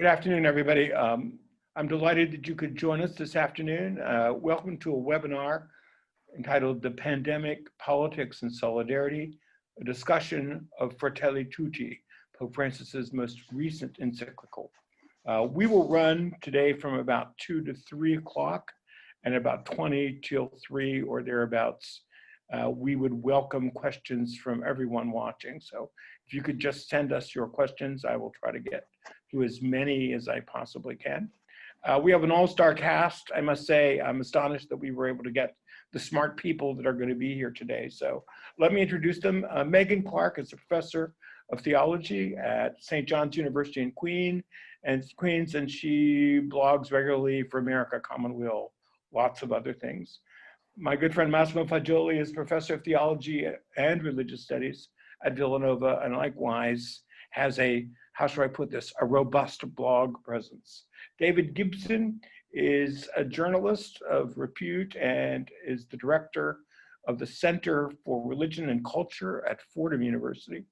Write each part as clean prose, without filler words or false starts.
Good afternoon, everybody. I'm delighted that you could join us this afternoon. Welcome to a webinar entitled The Pandemic, Politics and Solidarity, a discussion of Fratelli Tutti, Pope Francis's most recent encyclical. We will run today from about 2 to 3 o'clock and about 20 till 3 or thereabouts. We would welcome questions from everyone watching. So if you could just send us your questions, I will try to get to as many as I possibly can. We have an all-star cast. I must say, I'm astonished that we were able to get the smart people that are going to be here today. So let me introduce them. Meghan Clark is a professor of theology at St. John's University in Queens, and she blogs regularly for America Commonweal, lots of other things. My good friend Massimo Faggioli is professor of theology and religious studies at Villanova, and likewise has a, how should I put this, a robust blog presence. David Gibson is a journalist of repute and is the director of the Center for Religion and Culture at Fordham University.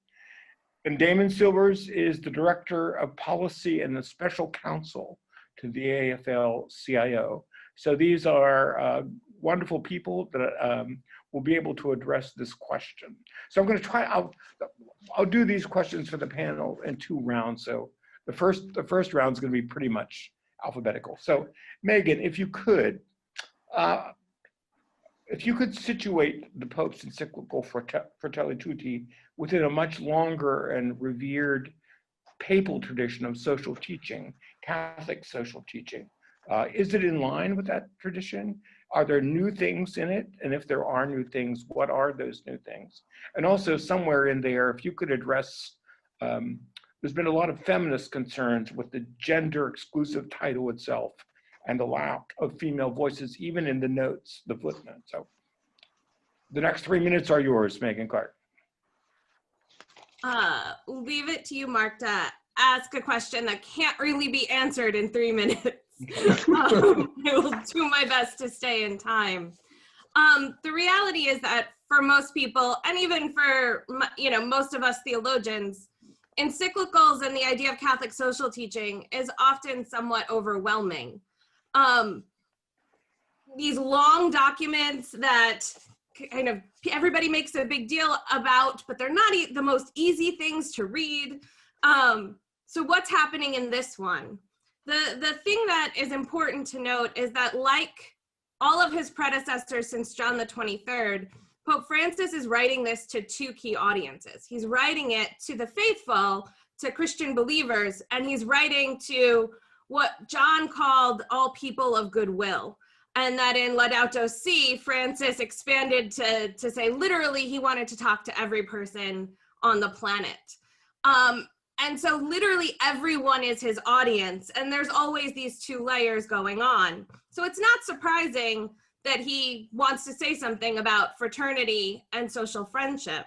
And Damon Silvers is the director of policy and the special counsel to the AFL-CIO. So these are wonderful people that will be able to address this question. So I'm going to try, I'll do these questions for the panel in 2 rounds. So the first round is going to be pretty much alphabetical. So Meghan, if you could situate the Pope's encyclical Fratelli Tutti within a much longer and revered papal tradition of social teaching, Catholic social teaching, is it in line with that tradition? Are there new things in it? And if there are new things, what are those new things? And also somewhere in there, if you could address, there's been a lot of feminist concerns with the gender exclusive title itself and the lack of female voices, even in the notes, the footnotes. So the next 3 minutes are yours, Meghan Clark. Leave it to you, Mark, to ask a question that can't really be answered in 3 minutes. I will do my best to stay in time. The reality is that for most people, and even for most of us theologians, encyclicals and the idea of Catholic social teaching is often somewhat overwhelming. These long documents that kind of everybody makes a big deal about, but they're not the most easy things to read. So what's happening in this one? The thing that is important to note is that, like all of his predecessors since John the 23rd, Pope Francis is writing this to 2 key audiences. He's writing it to the faithful, to Christian believers, and he's writing to what John called all people of goodwill. And that in Laudato Si, Francis expanded to say literally he wanted to talk to every person on the planet. And so literally everyone is his audience, and there's always these 2 layers going on. So it's not surprising that he wants to say something about fraternity and social friendship.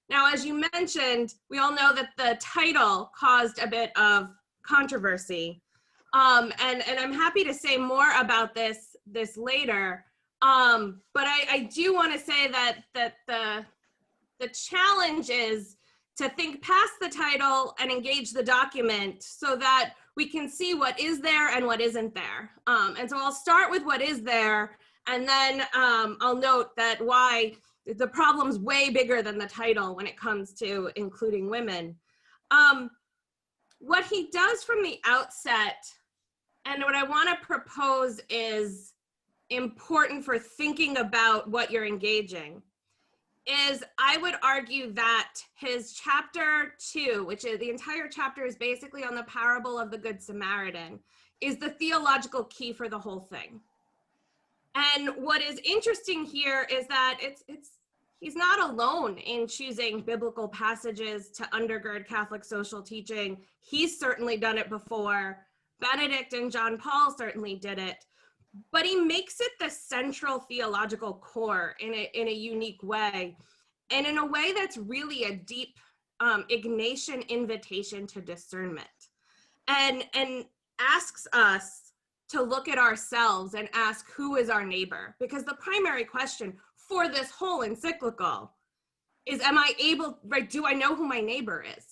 Now, as you mentioned, we all know that the title caused a bit of controversy. And I'm happy to say more about this later. But I do want to say that the challenge is to think past the title and engage the document so that we can see what is there and what isn't there. And so I'll start with what is there, and then I'll note that why the problem's way bigger than the title when it comes to including women. What he does from the outset, and what I want to propose is important for thinking about what you're engaging, is I would argue that his chapter 2, which is the entire chapter is basically on the parable of the Good Samaritan, is the theological key for the whole thing. And what is interesting here is that he's not alone in choosing biblical passages to undergird Catholic social teaching. He's certainly done it before. Benedict and John Paul certainly did it. But he makes it the central theological core in a unique way, and in a way that's really a deep Ignatian invitation to discernment, and asks us to look at ourselves and ask, who is our neighbor? Because the primary question for this whole encyclical is, am I able, right, do I know who my neighbor is?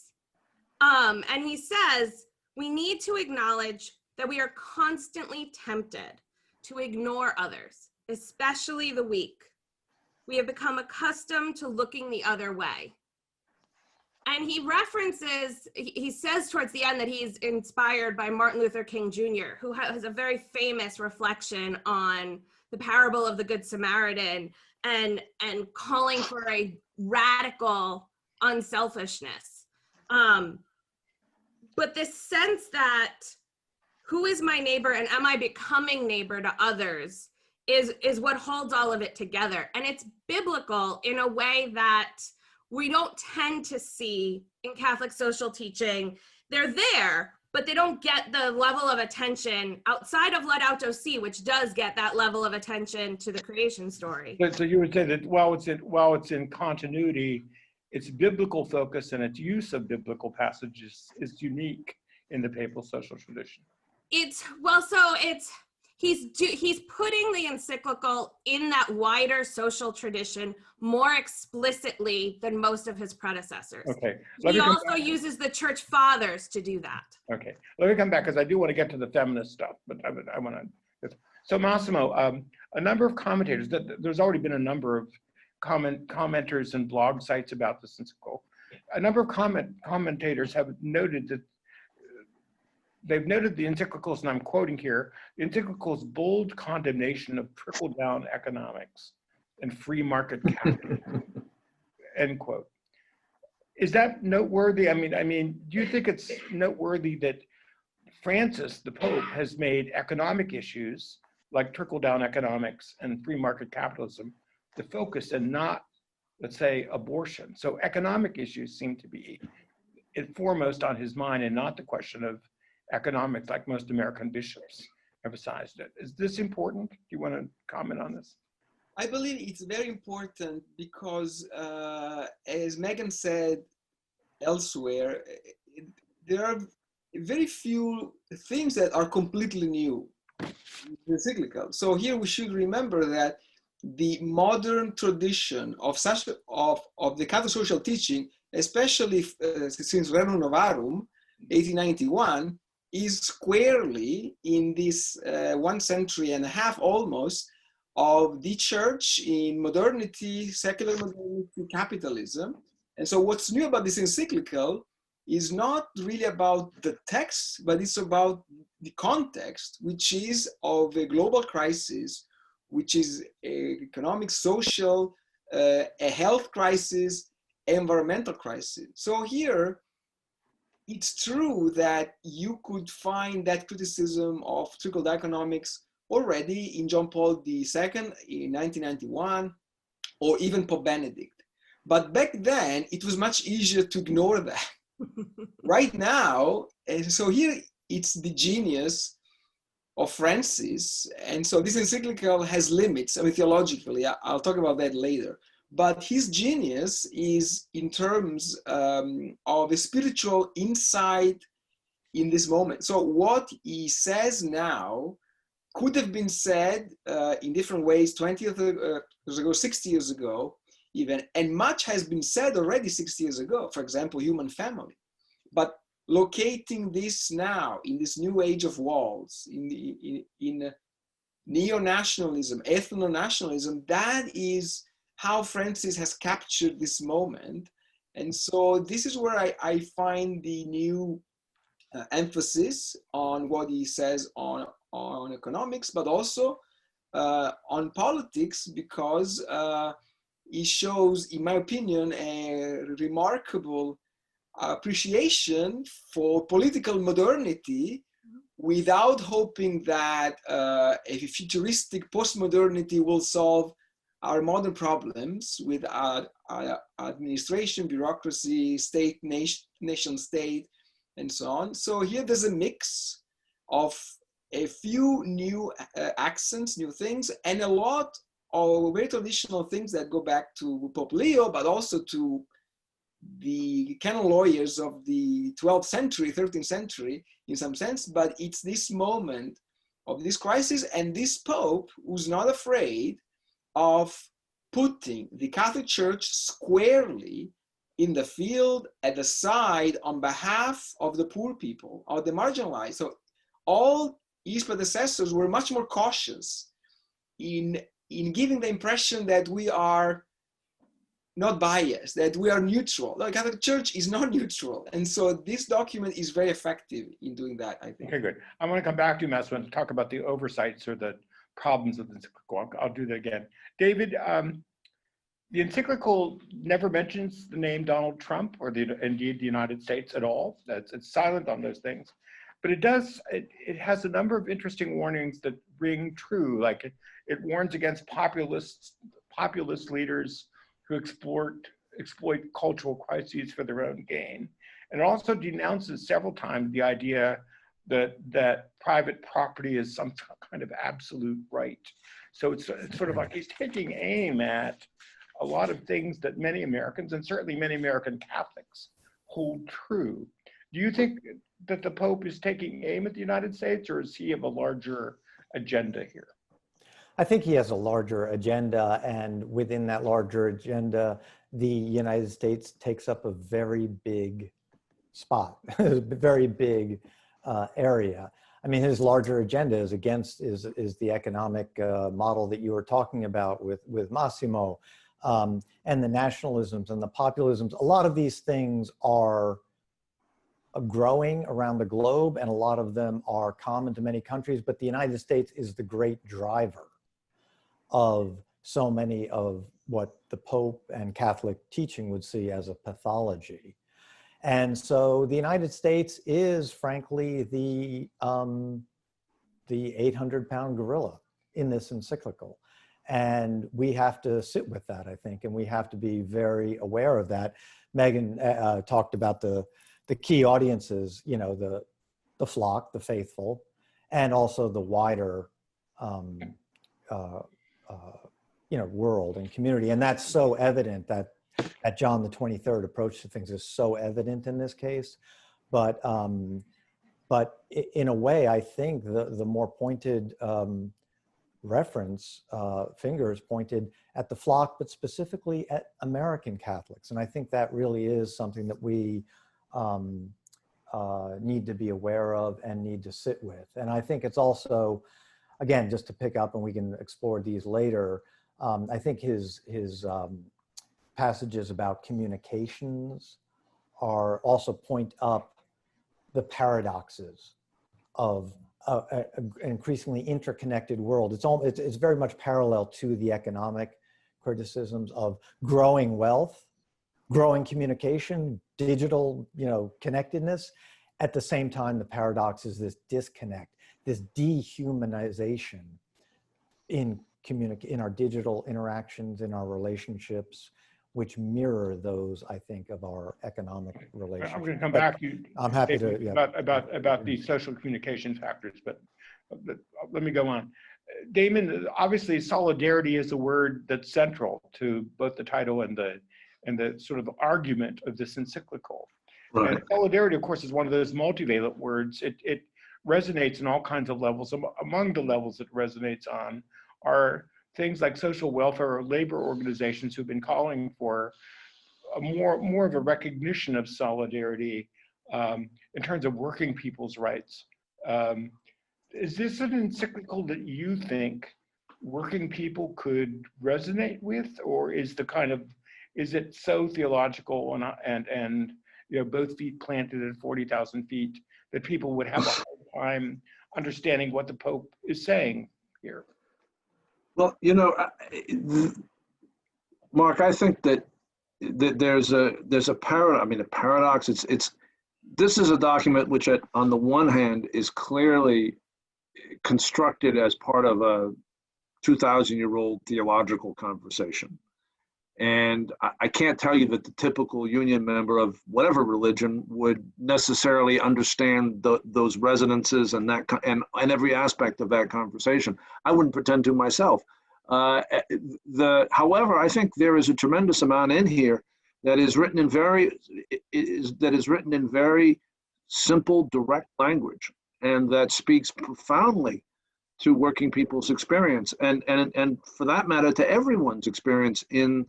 And he says, We need to acknowledge that we are constantly tempted to ignore others, especially the weak. We have become accustomed to looking the other way. And he says towards the end that he's inspired by Martin Luther King Jr., who has a very famous reflection on the parable of the Good Samaritan and calling for a radical unselfishness. But this sense that who is my neighbor and am I becoming neighbor to others is what holds all of it together. And it's biblical in a way that we don't tend to see in Catholic social teaching. They're there, but they don't get the level of attention outside of Laudato Si, which does get that level of attention to the creation story. So you would say that while it's in continuity, its biblical focus and its use of biblical passages is unique in the papal social tradition. He's putting the encyclical in that wider social tradition more explicitly than most of his predecessors. Okay. He also uses the church fathers to do that. Okay. Let me come back because I do want to get to the feminist stuff, but I want to. So Massimo, a number of commentators, there's already been a number of commenters and blog sites about this encyclical. A number of commentators have noted that they've noted the encyclicals, and I'm quoting here, the encyclical's bold condemnation of trickle-down economics and free market capitalism, end quote. Is that noteworthy? I mean, do you think it's noteworthy that Francis, the Pope, has made economic issues like trickle-down economics and free market capitalism the focus and not, let's say, abortion? So economic issues seem to be foremost on his mind and not the question of economics, like most American bishops emphasized it. Is this important? Do you want to comment on this? I believe it's very important because, as Meghan said elsewhere, there are very few things that are completely new in the encyclical. So here we should remember that the modern tradition of the Catholic social teaching, especially since Rerum Novarum, 1891, is squarely in this 1.5 centuries almost of the church in modernity, secular modernity, capitalism. And so what's new about this encyclical is not really about the text, but it's about the context, which is of a global crisis, which is economic, social, a health crisis, environmental crisis. So here, it's true that you could find that criticism of trickle-down economics already in John Paul II in 1991, or even Pope Benedict. But back then, it was much easier to ignore that. Right now, and so here it's the genius of Francis, and so this encyclical has limits, theologically, I'll talk about that later. But his genius is in terms of a spiritual insight in this moment. So what he says now could have been said in different ways 20 years ago, 60 years ago, even, and much has been said already 60 years ago, for example, human family. But locating this now in this new age of walls, in neo-nationalism, ethno-nationalism, that is how Francis has captured this moment. And so this is where I find the new emphasis on what he says on economics, but also on politics, because he shows, in my opinion, a remarkable appreciation for political modernity without hoping that a futuristic postmodernity will solve our modern problems with administration, bureaucracy, state, nation state, and so on. So here there's a mix of a few new accents, new things, and a lot of very traditional things that go back to Pope Leo, but also to the canon lawyers of the 12th century, 13th century, in some sense. But it's this moment of this crisis, and this Pope who's not afraid of putting the Catholic Church squarely in the field, at the side, on behalf of the poor people, or the marginalized. So all his predecessors were much more cautious in giving the impression that we are not biased, that we are neutral. The Catholic Church is not neutral. And so this document is very effective in doing that, I think. Okay, good. I want to come back to you, Massimo, and talk about the oversights or the problems of the encyclical. I'll do that again. David, the encyclical never mentions the name Donald Trump or indeed the United States at all. It's silent on those things. But it does, it has a number of interesting warnings that ring true. Like it warns against populist leaders who exploit cultural crises for their own gain. And it also denounces several times the idea that private property is some kind of absolute right. So it's sort of like he's taking aim at a lot of things that many Americans, and certainly many American Catholics, hold true. Do you think that the Pope is taking aim at the United States, or is he of a larger agenda here? I think he has a larger agenda, and within that larger agenda, the United States takes up a very big spot, a very big area. I mean, his larger agenda is the economic model that you were talking about with Massimo, and the nationalisms and the populisms. A lot of these things are growing around the globe, and a lot of them are common to many countries, but the United States is the great driver of so many of what the Pope and Catholic teaching would see as a pathology. And so the United States is, frankly, the 800-pound gorilla in this encyclical. And we have to sit with that, I think, and we have to be very aware of that. Meghan talked about the key audiences, you know, the flock, the faithful, and also the wider world and community. And that's so evident, that John the 23rd approach to things is so evident in this case. But in a way, I think the more pointed reference, fingers pointed at the flock, but specifically at American Catholics. And I think that really is something that we need to be aware of and need to sit with. And I think it's also, again, just to pick up, and we can explore these later, I think his passages about communications are also point up the paradoxes of an increasingly interconnected world. It's very much parallel to the economic criticisms of growing wealth, growing communication, digital, connectedness. At the same time, the paradox is this disconnect, this dehumanization in our digital interactions, in our relationships, which mirror those, I think, of our economic relationships. I'm going to come back to you. I'm happy to, yeah. About the social communication factors, but let me go on. Damon, obviously solidarity is a word that's central to both the title and the sort of argument of this encyclical. Right. And solidarity, of course, is one of those multivalent words. It resonates in all kinds of levels. Among the levels it resonates on are things like social welfare or labor organizations who've been calling for a more of a recognition of solidarity in terms of working people's rights. Is this an encyclical that you think working people could resonate with, or is it so theological and both feet planted at 40,000 feet that people would have a hard time understanding what the Pope is saying here? Well, Mark, I think that there's a paradox. This is a document which, on the one hand, is clearly constructed as part of a 2,000-year-old theological conversation. And I can't tell you that the typical union member of whatever religion would necessarily understand those resonances and every aspect of that conversation. I wouldn't pretend to myself. However, I think there is a tremendous amount in here that is written in very simple, direct language, and that speaks profoundly to working people's experience, and for that matter, to everyone's experience in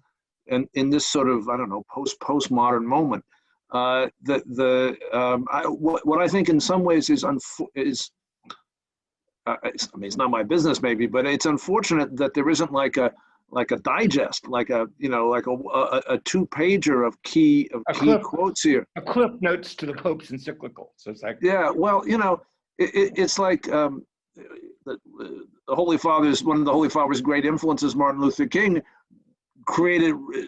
and in this sort of, I don't know, postmodern moment, what I think in some ways is I mean, it's not my business maybe, but it's unfortunate that there isn't like a digest, like a 2-pager of key quotes here. A clip notes to the Pope's encyclical. So it's like, yeah, well, it's like the Holy Father's, one of the Holy Father's great influences, Martin Luther King,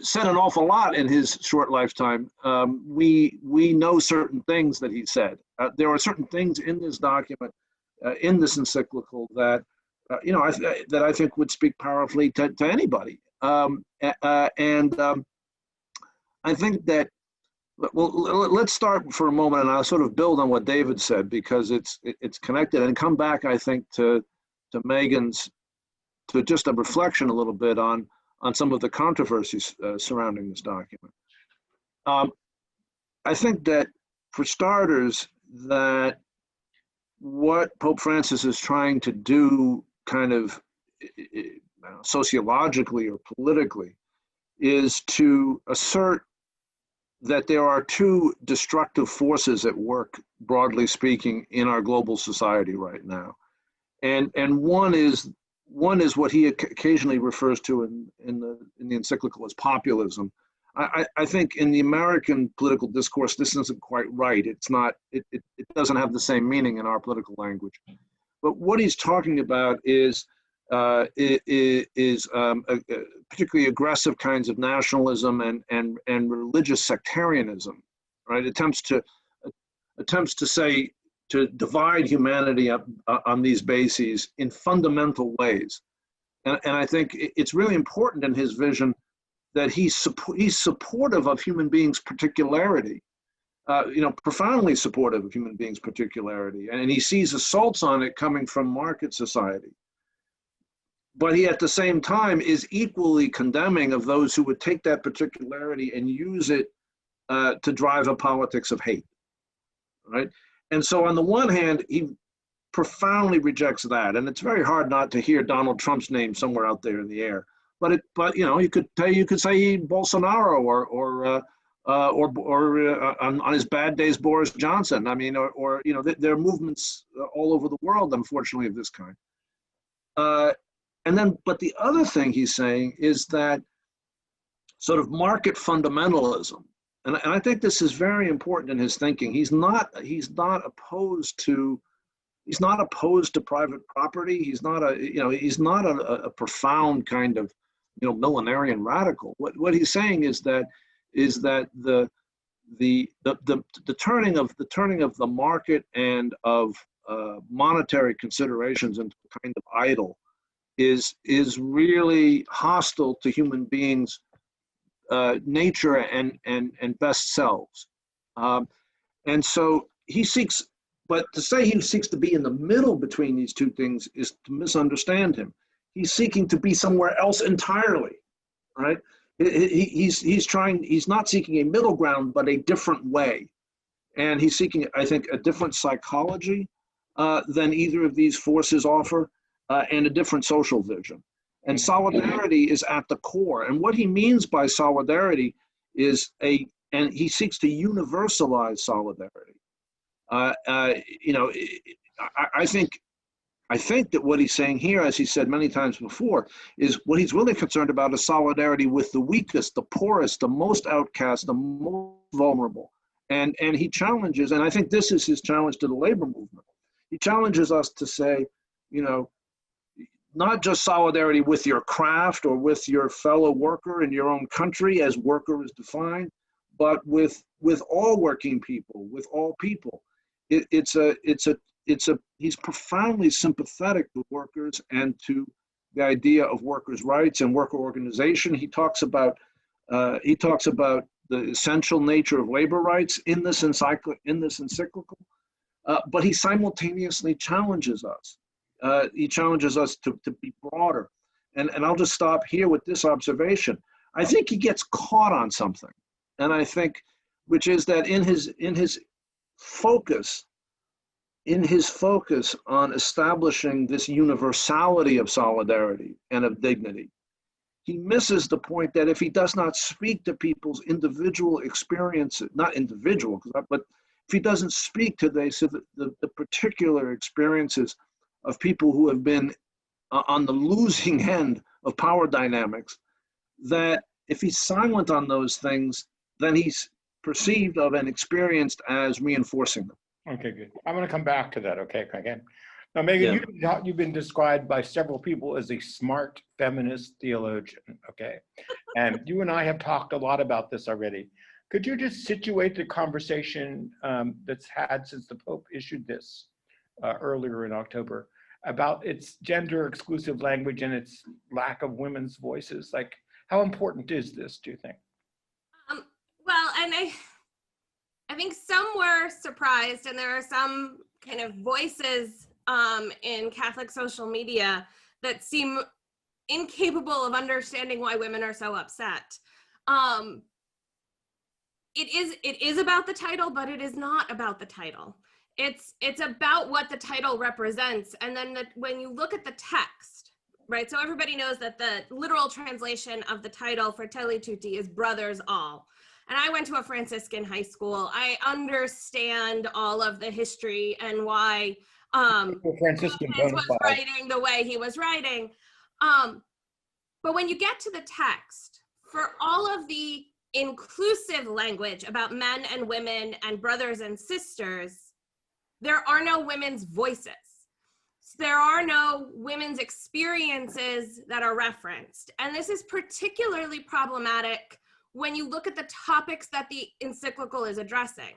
said an awful lot in his short lifetime. We know certain things that he said. There are certain things in this document, in this encyclical, that that I think would speak powerfully to anybody. I think that, well, let's start for a moment, and I'll sort of build on what David said, because it's connected, and come back, I think, to Meghan's, to just a reflection a little bit on some of the controversies surrounding this document. I think that, for starters, that what Pope Francis is trying to do, kind of sociologically or politically, is to assert that there are two destructive forces at work, broadly speaking, in our global society right now, and one is what he occasionally refers to in the encyclical as populism. I think in the American political discourse, this isn't quite right. It's not. It doesn't have the same meaning in our political language. But what he's talking about is particularly aggressive kinds of nationalism and religious sectarianism, right? Attempts to say, to divide humanity up on these bases in fundamental ways. And I think it's really important in his vision that he's supportive of human beings' particularity, profoundly supportive of human beings' particularity. And he sees assaults on it coming from market society. But he, at the same time, is equally condemning of those who would take that particularity and use it to drive a politics of hate, right? And so on the one hand, he profoundly rejects that. And it's very hard not to hear Donald Trump's name somewhere out there in the air. But you could say Bolsonaro or on his bad days, Boris Johnson. I mean, or there are movements all over the world, unfortunately, of this kind. But the other thing he's saying is that sort of market fundamentalism, and I think this is very important in his thinking. He's not opposed to private property. He's not a profound kind of millenarian radical. What he's saying is that the turning of the market and of monetary considerations into a kind of idol is really hostile to human beings' nature and best selves. And so he seeks, but to say he seeks to be in the middle between these two things is to misunderstand him. He's seeking to be somewhere else entirely, right? He's not seeking a middle ground, but a different way. And he's seeking, I think, a different psychology than either of these forces offer, and a different social vision. And solidarity is at the core. And what he means by solidarity is and he seeks to universalize solidarity. I think that what he's saying here, as he said many times before, is what he's really concerned about is solidarity with the weakest, the poorest, the most outcast, the most vulnerable. And he challenges, and I think this is his challenge to the labor movement. He challenges us to say, not just solidarity with your craft or with your fellow worker in your own country as worker is defined, but with all working people, with all people. He's profoundly sympathetic to workers and to the idea of workers' rights and worker organization. He talks about the essential nature of labor rights in this encyclical, but he simultaneously challenges us. He challenges us to be broader. And I'll just stop here with this observation. I think he gets caught on something, and I think, which is that in his focus on establishing this universality of solidarity and of dignity, he misses the point that if he does not speak to people's individual experiences, not individual, but if he doesn't speak to the particular experiences of people who have been on the losing end of power dynamics, that if he's silent on those things, then he's perceived of and experienced as reinforcing them. Okay, good. I'm going to come back to that, okay, again. Now, Meghan, you've been described by several people as a smart feminist theologian, okay? And you and I have talked a lot about this already. Could you just situate the conversation that's had since the Pope issued this earlier in October about its gender exclusive language and its lack of women's voices? Like, how important is this, do you think? Well, and I think some were surprised, and there are some kind of voices in Catholic social media that seem incapable of understanding why women are so upset. It is about the title, but it is not about the title. It's about what the title represents. And then when you look at the text, right? So everybody knows that the literal translation of the title Fratelli Tutti is brothers all. And I went to a Franciscan high school. I understand all of the history and why Franciscan was writing the way he was writing. But when you get to the text, for all of the inclusive language about men and women and brothers and sisters, there are no women's voices. There are no women's experiences that are referenced. And this is particularly problematic when you look at the topics that the encyclical is addressing,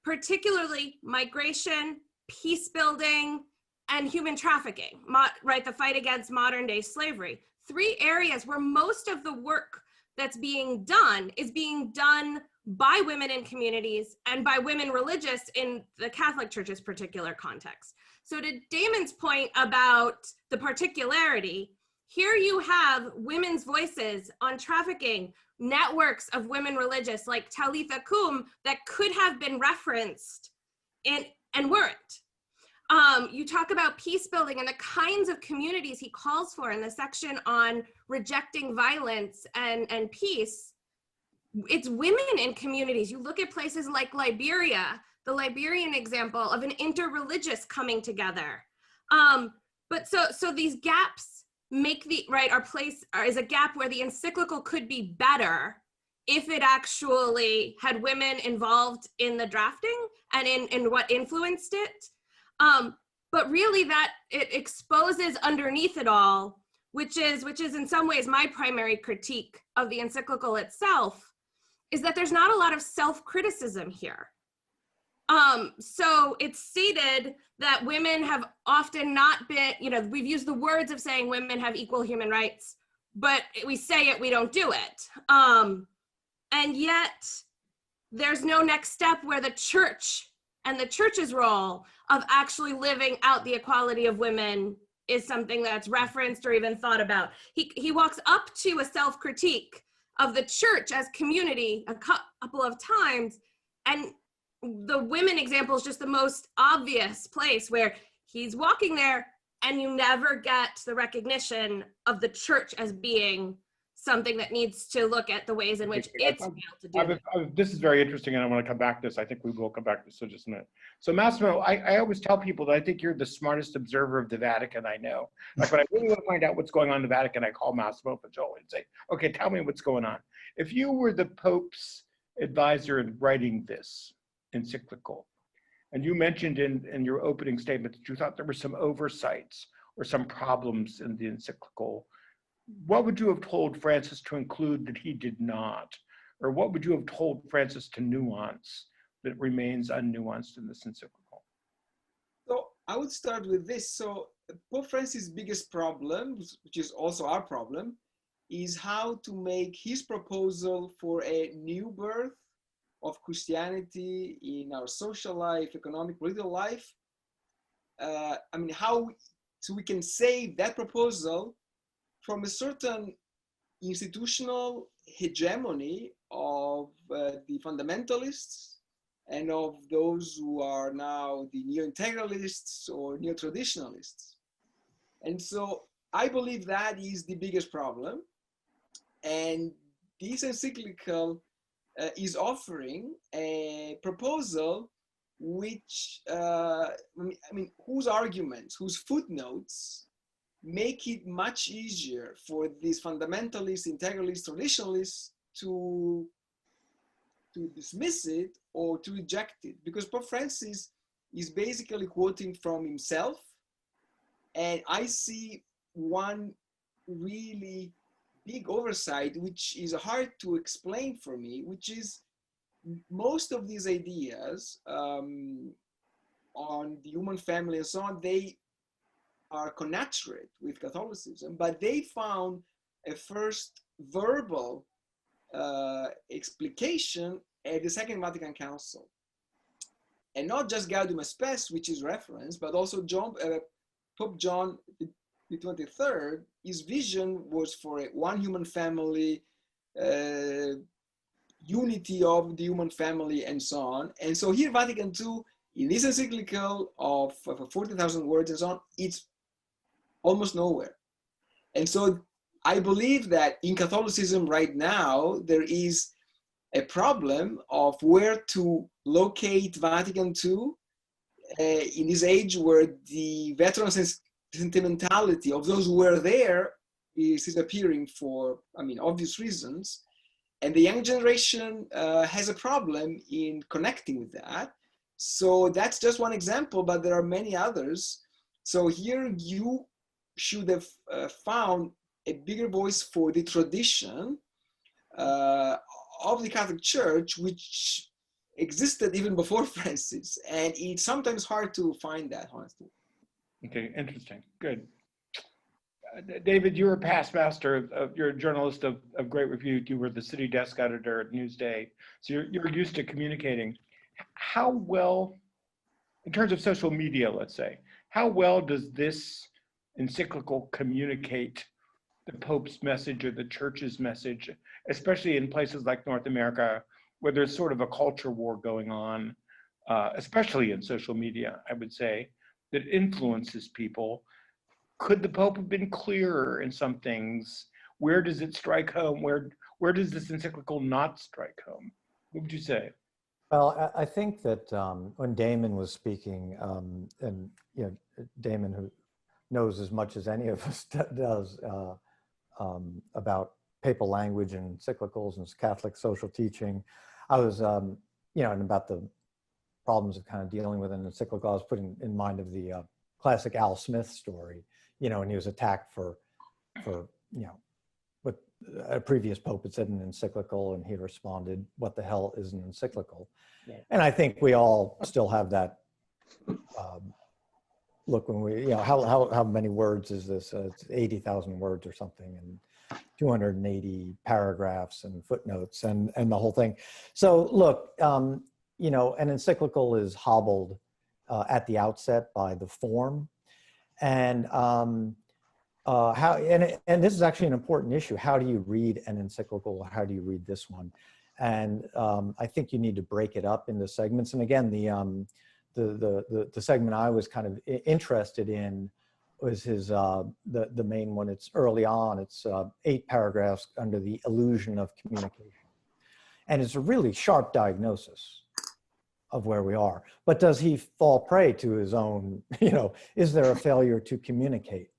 particularly migration, peace building, and human trafficking, right? The fight against modern day slavery. 3 areas where most of the work that's being done is being done by women in communities and by women religious in the Catholic Church's particular context. So to Damon's point about the particularity, here you have women's voices on trafficking, networks of women religious like Talitha Kum that could have been referenced and weren't. You talk about peace building and the kinds of communities he calls for in the section on rejecting violence and peace. It's women in communities. You look at places like Liberia, the Liberian example of an interreligious coming together. But so these gaps make is a gap where the encyclical could be better if it actually had women involved in the drafting and in what influenced it. But really that it exposes underneath it all, which is in some ways my primary critique of the encyclical itself, is that there's not a lot of self-criticism here. So it's stated that women have often not been, we've used the words of saying women have equal human rights, but we say it, we don't do it. And yet there's no next step where the church and the church's role of actually living out the equality of women is something that's referenced or even thought about. He walks up to a self-critique of the church as community a couple of times, and the women example is just the most obvious place where he's walking there and you never get the recognition of the church as being something that needs to look at the ways in which it's failed to do that. This is very interesting, and I want to come back to this. I think we will come back to this in just a minute. So Massimo, I always tell people that I think you're the smartest observer of the Vatican I know. Like when I really want to find out what's going on in the Vatican, I call Massimo Faggioli and say, okay, tell me what's going on. If you were the Pope's advisor in writing this encyclical, and you mentioned in your opening statement that you thought there were some oversights or some problems in the encyclical, what would you have told Francis to include that he did not? Or what would you have told Francis to nuance that remains unnuanced in this encyclical? So I would start with this. So Pope Francis' biggest problem, which is also our problem, is how to make his proposal for a new birth of Christianity in our social life, economic, political life. So we can save that proposal from a certain institutional hegemony of the fundamentalists and of those who are now the neo-integralists or neo-traditionalists. And so I believe that is the biggest problem. And this encyclical is offering a proposal which, whose arguments, whose footnotes make it much easier for these fundamentalists, integralists, traditionalists to dismiss it or to reject it. Because Pope Francis is basically quoting from himself. And I see one really big oversight, which is hard to explain for me, which is most of these ideas on the human family and so on, they are connaturate with Catholicism, but they found a first verbal explication at the Second Vatican Council. And not just Gaudium et Spes, which is referenced, but also Pope John the 23rd, his vision was for one human family, unity of the human family, and so on. And so here, Vatican II, in this encyclical of 40,000 words and so on, it's almost nowhere. And so I believe that in Catholicism right now, there is a problem of where to locate Vatican II in this age where the veteran sentimentality of those who were there is disappearing for, obvious reasons. And the young generation has a problem in connecting with that. So that's just one example, but there are many others. So here you should have found a bigger voice for the tradition of the Catholic Church, which existed even before Francis. And it's sometimes hard to find that, honestly. Okay, interesting, good. David, you're a past master you're a journalist of great repute. You were the city desk editor at Newsday. So you're used to communicating. How well, in terms of social media, let's say, how well does this encyclical communicate the Pope's message or the church's message, especially in places like North America, where there's sort of a culture war going on, especially in social media, I would say, that influences people? Could the Pope have been clearer in some things? Where does it strike home? Where does this encyclical not strike home? What would you say? Well, I think that when Damon was speaking, and Damon, who knows as much as any of us does about papal language and encyclicals and Catholic social teaching, I was, and about the problems of kind of dealing with an encyclical, I was putting in mind of the classic Al Smith story, and he was attacked for what a previous pope had said in an encyclical, and he responded, "What the hell is an encyclical?" Yeah. And I think we all still have that look when we, how many words is this? It's 80,000 words or something, and 280 paragraphs and footnotes and the whole thing. So look, an encyclical is hobbled at the outset by the form, and and this is actually an important issue. How do you read an encyclical? How do you read this one? And I think you need to break it up into segments. And again, the segment I was kind of interested in was his the main one. It's early on. It's 8 paragraphs under the illusion of communication, and it's a really sharp diagnosis of where we are. But does he fall prey to his own? Is there a failure to communicate?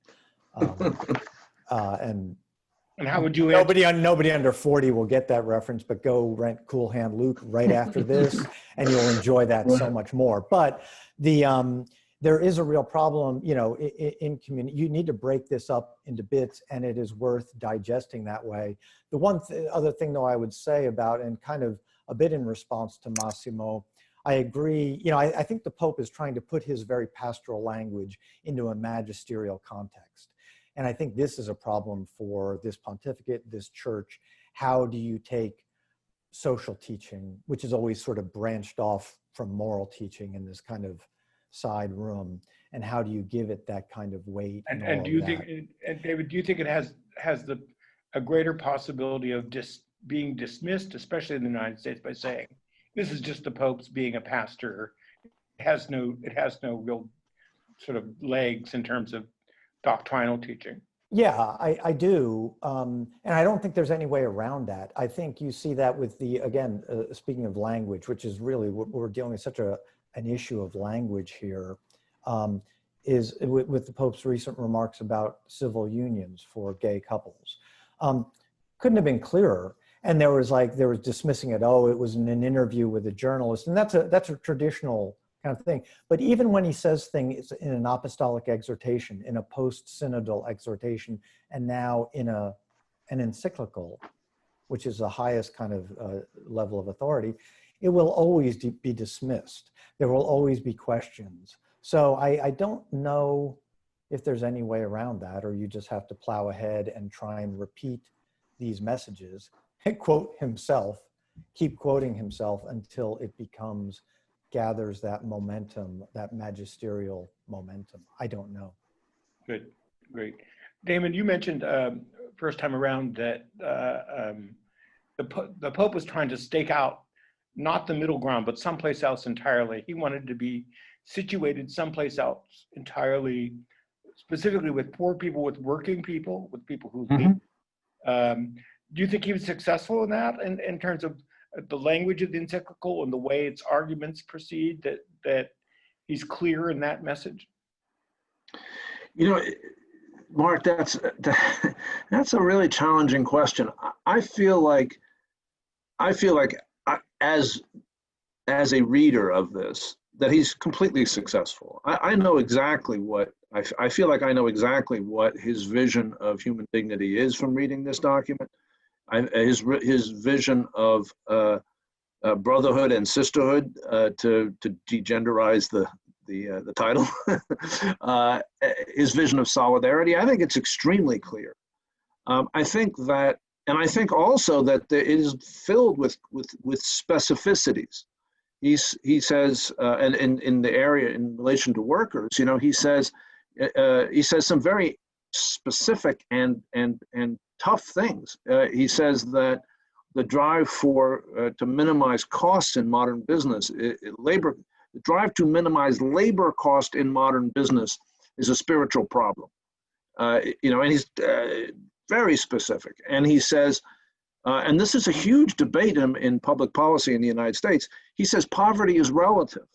And how would you? Nobody under 40 will get that reference, but go rent Cool Hand Luke right after this, and you'll enjoy that so much more. But there is a real problem, in community. You need to break this up into bits, and it is worth digesting that way. The one other thing, though, I would say about, and kind of a bit in response to Massimo, I agree. I think the Pope is trying to put his very pastoral language into a magisterial context. And I think this is a problem for this pontificate, this church. How do you take social teaching, which is always sort of branched off from moral teaching in this kind of side room, and how do you give it that kind of weight? And do you think, and David, do you think it has a greater possibility of being dismissed, especially in the United States, by saying this is just the Pope's being a pastor? It has no real sort of legs in terms of doctrinal teaching. Yeah, I do. And I don't think there's any way around that. I think you see that with the, again, speaking of language, which is really what we're dealing with, such an issue of language here, is with the Pope's recent remarks about civil unions for gay couples. Couldn't have been clearer. And there was dismissing it. Oh, it was in an interview with a journalist. And that's a traditional kind of thing. But even when he says things in an apostolic exhortation, in a post-synodal exhortation, and now in an encyclical, which is the highest kind of level of authority, it will always be dismissed. There will always be questions. So I don't know if there's any way around that, or you just have to plow ahead and try and repeat these messages and quote himself, keep quoting himself until it gathers that momentum, that magisterial momentum. I don't know. Good, great. Damon, you mentioned first time around that the Pope was trying to stake out not the middle ground, but someplace else entirely. He wanted to be situated someplace else entirely, specifically with poor people, with working people, with people who lead. Do you think he was successful in that, in terms of the language of the encyclical and the way its arguments proceed, that he's clear in that message? You know, Mark, that's a really challenging question. I feel like as a reader of this, that he's completely successful. I know exactly what, I feel like I know exactly what his vision of human dignity is from reading this document. His vision of brotherhood and sisterhood, to degenderize the title, his vision of solidarity, I think it's extremely clear. I think that, and I think also that it is filled with specificities. He says, and in the area in relation to workers, you know, he says some very specific and tough things. He says that the drive to minimize costs in modern business, the drive to minimize labor cost in modern business is a spiritual problem. You know, and he's very specific. And he says, and this is a huge debate in public policy in the United States. He says poverty is relative.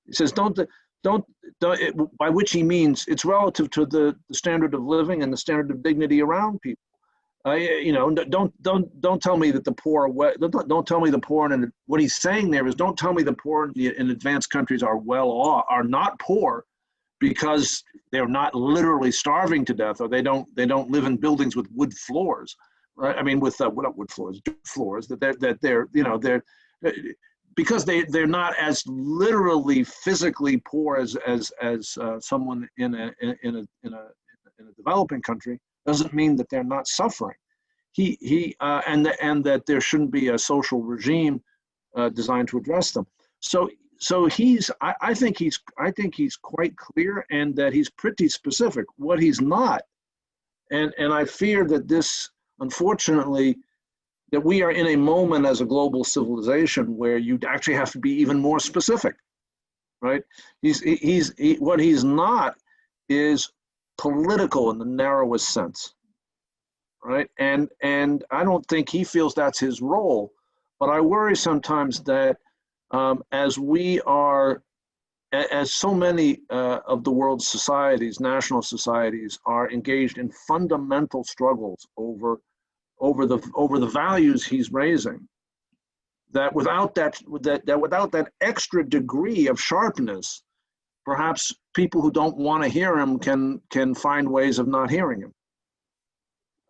He says by which he means it's relative to the standard of living and the standard of dignity around people. You know, don't tell me that the poor. Don't tell me the poor. And what he's saying there is, don't tell me the poor in advanced countries are well off, are not poor, because they're not literally starving to death, or they don't live in buildings with wood floors, right? I mean, with what wood floors, dirt floors. That they're you know they're because they're not as literally physically poor as someone in a developing country, doesn't mean that they're not suffering. And that there shouldn't be a social regime designed to address them. So I think he's quite clear, and that he's pretty specific. What he's not, and I fear that this, unfortunately, that we are in a moment as a global civilization where you actually have to be even more specific, right? What he's not is political in the narrowest sense, right? And I don't think he feels that's his role, but I worry sometimes that as so many of the world's societies, national societies, are engaged in fundamental struggles over the values he's raising, that without that extra degree of sharpness, perhaps people who don't want to hear him can find ways of not hearing him.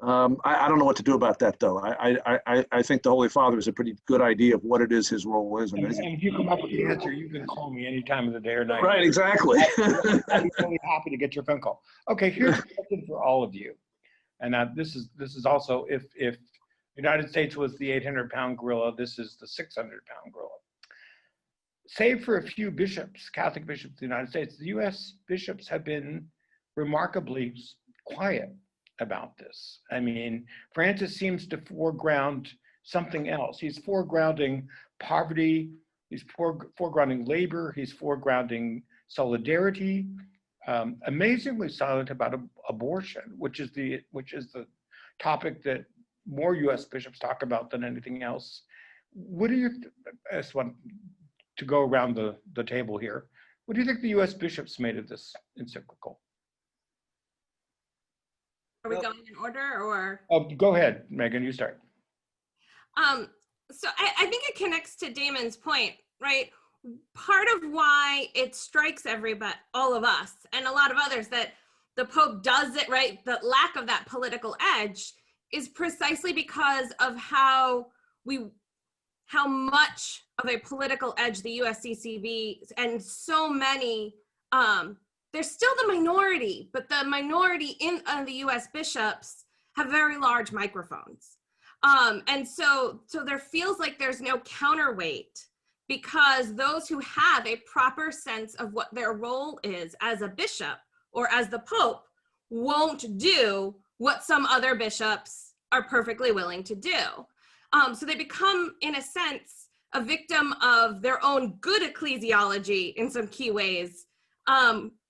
I don't know what to do about that, though. I think the Holy Father has a pretty good idea of what it is his role is. And if you come up with the answer, you can call me any time of the day or night. Right, exactly. I'd be really happy to get your phone call. Okay, here's a question for all of you. And this is also, if the United States was the 800-pound gorilla, this is the 600-pound gorilla. Save for a few bishops, Catholic bishops of the United States, the US bishops have been remarkably quiet about this. I mean, Francis seems to foreground something else. He's foregrounding poverty, he's foregrounding labor, he's foregrounding solidarity. amazingly silent about abortion, which is the topic that more U.S. bishops talk about than anything else. What do you? I just want to go around the table here. What do you think the U.S. bishops made of this encyclical? Are we going in order, or? Oh, go ahead, Megan. You start. So I think it connects to Damon's point, right? Part of why it strikes everybody, all of us, and a lot of others, that the Pope does it right, the lack of that political edge, is precisely because of how much of a political edge the USCCB and so many, there's still the minority, but the minority in the US bishops have very large microphones. And so there feels like there's no counterweight, because those who have a proper sense of what their role is as a bishop or as the Pope won't do what some other bishops are perfectly willing to do. So they become, in a sense, a victim of their own good ecclesiology in some key ways,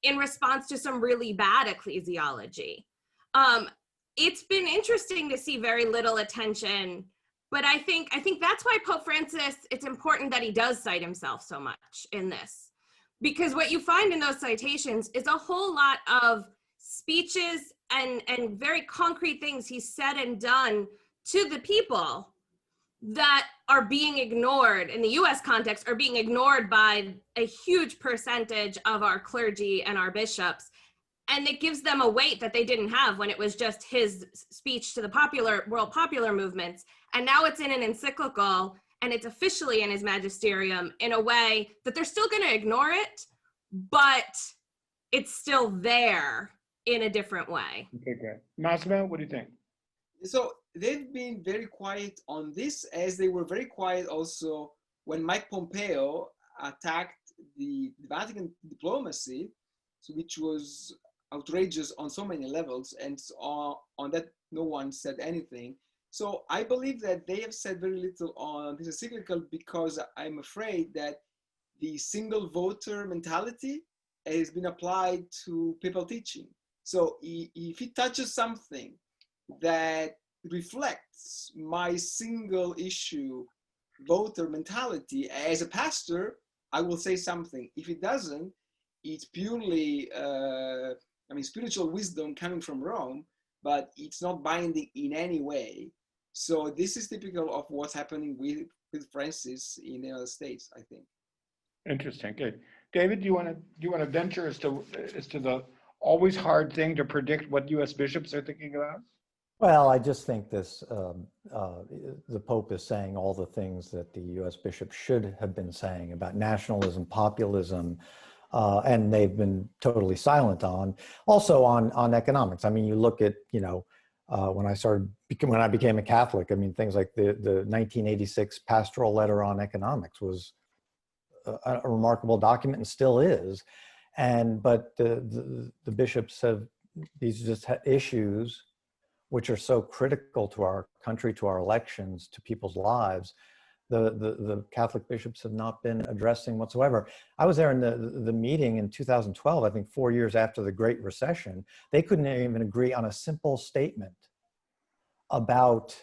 in response to some really bad ecclesiology. It's been interesting to see very little attention, but I think that's why Pope Francis, it's important that he does cite himself so much in this, because what you find in those citations is a whole lot of speeches and very concrete things he's said and done to the people that are being ignored in the US context, are being ignored by a huge percentage of our clergy and our bishops. And it gives them a weight that they didn't have when it was just his speech to the world popular movements. And now it's in an encyclical, and it's officially in his magisterium in a way that they're still going to ignore it, but it's still there in a different way. Okay, great. Massimo, what do you think? So they've been very quiet on this, as they were very quiet also when Mike Pompeo attacked the Vatican diplomacy, which was outrageous on so many levels, and on that no one said anything. So I believe that they have said very little on this encyclical, because I'm afraid that the single voter mentality has been applied to papal teaching. So if it touches something that reflects my single issue voter mentality, as a pastor, I will say something. If it doesn't, it's purely, spiritual wisdom coming from Rome, but it's not binding in any way. So this is typical of what's happening with Francis in the United States, I think. Interesting. Good. David, do you want to venture as to the always hard thing to predict what U.S. bishops are thinking about? Well, I just think this, the Pope is saying all the things that the U.S. bishops should have been saying about nationalism, populism, and they've been totally silent on. Also on economics. I mean, you look at, when I became a Catholic, I mean, things like the 1986 pastoral letter on economics was a remarkable document, and still is. But the bishops have these just issues which are so critical to our country, to our elections, to people's lives. The Catholic bishops have not been addressing whatsoever. I was there in the meeting in 2012, I think 4 years after the Great Recession. They couldn't even agree on a simple statement about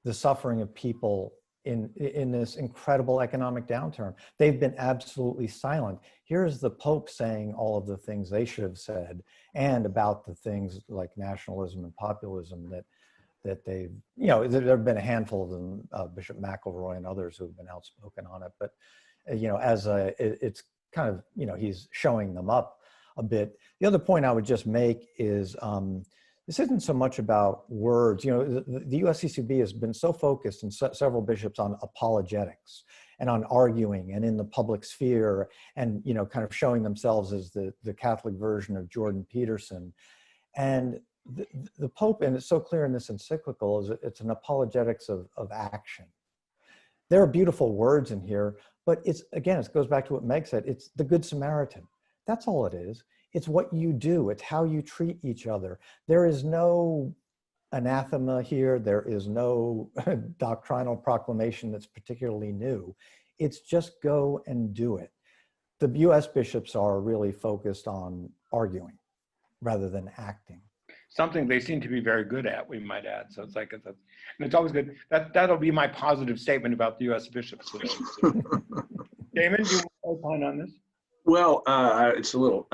the suffering of people in this incredible economic downturn. They've been absolutely silent. Here's the Pope saying all of the things they should have said, and about the things like nationalism and populism that they've, there have been a handful of them, Bishop McElroy and others who have been outspoken on it, but, it's kind of, he's showing them up a bit. The other point I would just make is, this isn't so much about words. The USCCB has been so focused, and several bishops, on apologetics and on arguing and in the public sphere, and, kind of showing themselves as the Catholic version of Jordan Peterson. And the Pope, and it's so clear in this encyclical, is it's an apologetics of action. There are beautiful words in here, but it goes back to what Meg said. It's the Good Samaritan. That's all it is. It's what you do. It's how you treat each other. There is no anathema here. There is no doctrinal proclamation that's particularly new. It's just go and do it. The U.S. bishops are really focused on arguing rather than acting. Something they seem to be very good at, we might add. So it's like, and it's always good. That'll be my positive statement about the U.S. bishops today. Damon, do you want to opine on this? Well, it's a little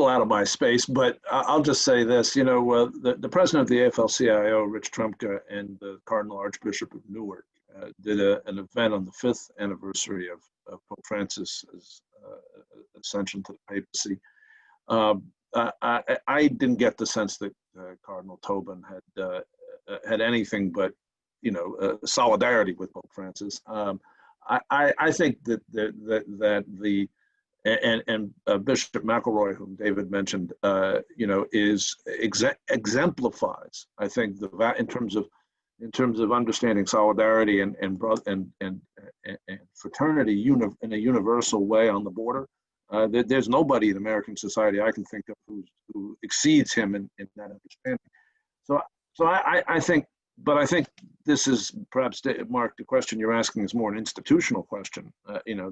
out of my space, but I'll just say this. You know, the president of the AFL-CIO, Rich Trumka, and the Cardinal Archbishop of Newark did an event on the 5th anniversary of Pope Francis's ascension to the papacy. I didn't get the sense that Cardinal Tobin had anything but, you know, solidarity with Pope Francis. I think that Bishop McElroy, whom David mentioned, you know, exemplifies, I think, in terms of understanding solidarity and fraternity in a universal way on the border. There's nobody in American society I can think of who exceeds him in that understanding. So I think, but I think this is perhaps, Mark, the question you're asking is more an institutional question. You know,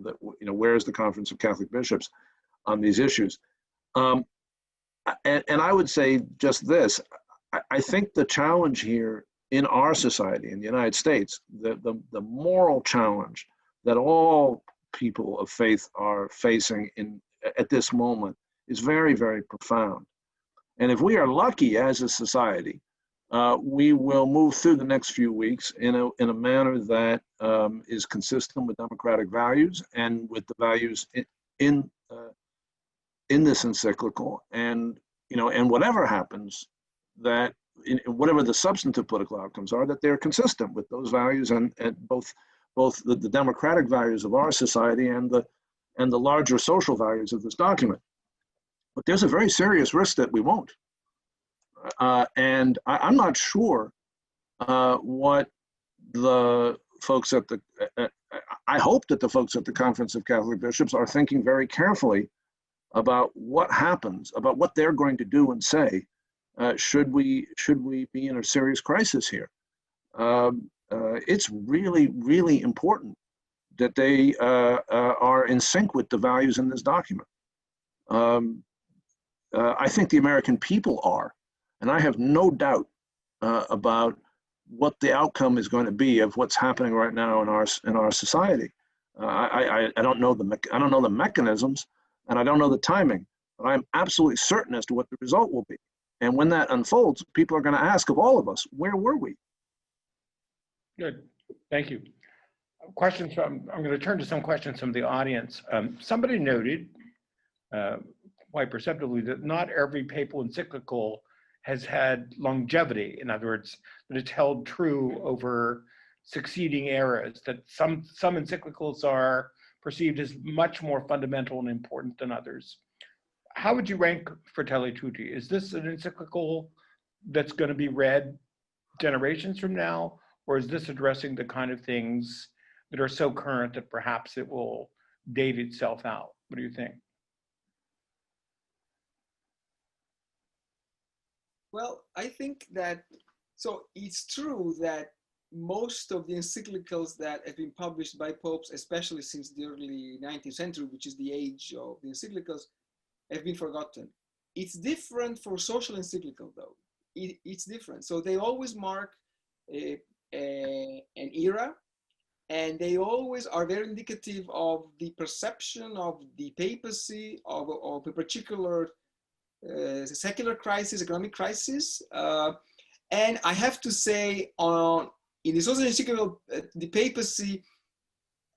where is the Conference of Catholic Bishops on these issues? And I would say just this: I think the challenge here in our society, in the United States, the moral challenge that all people of faith are facing at this moment is very, very profound. And if we are lucky as a society, we will move through the next few weeks in a manner that is consistent with democratic values and with the values in this encyclical. And you know, and whatever happens, that whatever the substantive political outcomes are, that they're consistent with those values and both the democratic values of our society and the larger social values of this document. But there's a very serious risk that we won't. And I'm not sure what the folks at the, I hope that the folks at the Conference of Catholic Bishops are thinking very carefully about what happens, about what they're going to do and say, should we be in a serious crisis here. It's really, really important that they are in sync with the values in this document. I think the American people are, and I have no doubt about what the outcome is going to be of what's happening right now in our society. I don't know the mechanisms, and I don't know the timing, but I'm absolutely certain as to what the result will be. And when that unfolds, people are going to ask of all of us, where were we? Good, thank you. Questions I'm going to turn to some questions from the audience. Somebody noted quite perceptibly that not every papal encyclical has had longevity. In other words, that it's held true over succeeding eras, that some encyclicals are perceived as much more fundamental and important than others. How would you rank Fratelli Tutti? Is this an encyclical that's going to be read generations from now, or is this addressing the kind of things that are so current that perhaps it will date itself out? What do you think? Well, I think that, so it's true that most of the encyclicals that have been published by popes, especially since the early 19th century, which is the age of the encyclicals, have been forgotten. It's different for social encyclical, though. It's different. So they always mark an era, and they always are very indicative of the perception of the papacy, of a particular secular crisis, economic crisis. And I have to say, in the social encyclical, the papacy